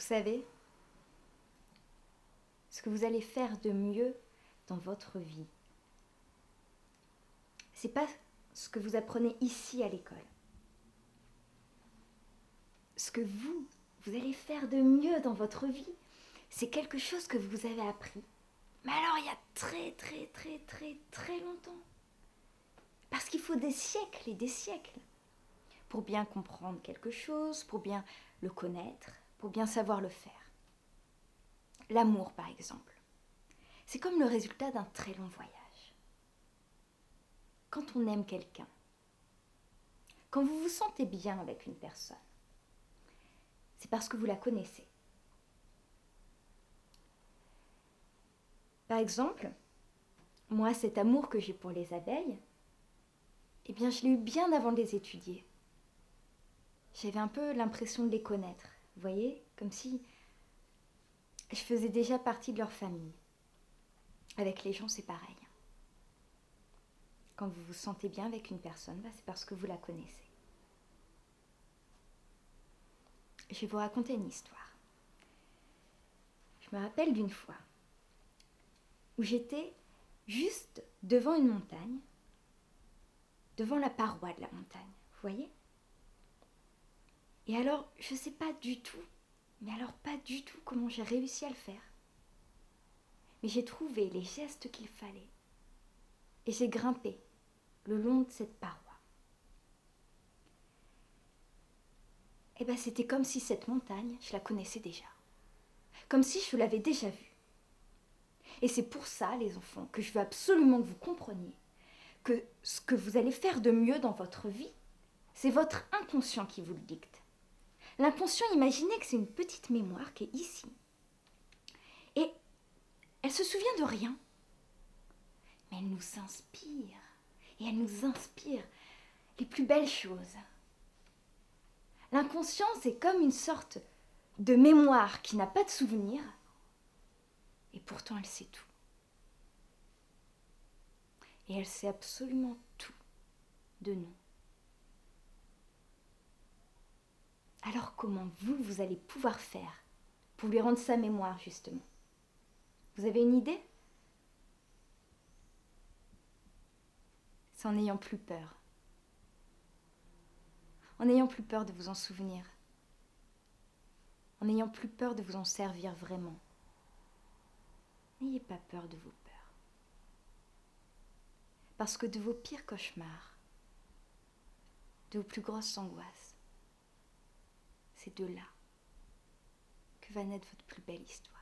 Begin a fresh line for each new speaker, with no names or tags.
savez, ce que vous allez faire de mieux dans votre vie, c'est pas ce que vous apprenez ici à l'école. Ce que vous allez faire de mieux dans votre vie, c'est quelque chose que vous avez appris. Mais alors il y a très longtemps. Parce qu'il faut des siècles et des siècles pour bien comprendre quelque chose, pour bien le connaître, pour bien savoir le faire. L'amour, par exemple, c'est comme le résultat d'un très long voyage. Quand on aime quelqu'un, quand vous vous sentez bien avec une personne, c'est parce que vous la connaissez. Par exemple, moi, cet amour que j'ai pour les abeilles, eh bien, je l'ai eu bien avant de les étudier. J'avais un peu l'impression de les connaître, vous voyez, comme si je faisais déjà partie de leur famille. Avec les gens, c'est pareil. Quand vous vous sentez bien avec une personne, c'est parce que vous la connaissez. Je vais vous raconter une histoire. Je me rappelle d'une fois où j'étais juste devant une montagne, devant la paroi de la montagne, vous voyez ? Et alors, je ne sais pas du tout, mais alors pas du tout comment j'ai réussi à le faire. Mais j'ai trouvé les gestes qu'il fallait. Et j'ai grimpé le long de cette paroi. Et bien c'était comme si cette montagne, je la connaissais déjà. Comme si je l'avais déjà vue. Et c'est pour ça, les enfants, que je veux absolument que vous compreniez que ce que vous allez faire de mieux dans votre vie, c'est votre inconscient qui vous le dicte. L'inconscient, imaginez que c'est une petite mémoire qui est ici. Et elle se souvient de rien. Mais elle nous inspire. Et elle nous inspire les plus belles choses. L'inconscient, c'est comme une sorte de mémoire qui n'a pas de souvenir. Et pourtant, elle sait tout. Et elle sait absolument tout de nous. Alors comment vous allez pouvoir faire pour lui rendre sa mémoire, justement? Vous avez une idée? C'est en n'ayant plus peur. En n'ayant plus peur de vous en souvenir. En n'ayant plus peur de vous en servir vraiment. N'ayez pas peur de vos peurs. Parce que de vos pires cauchemars, de vos plus grosses angoisses, c'est de là que va naître votre plus belle histoire.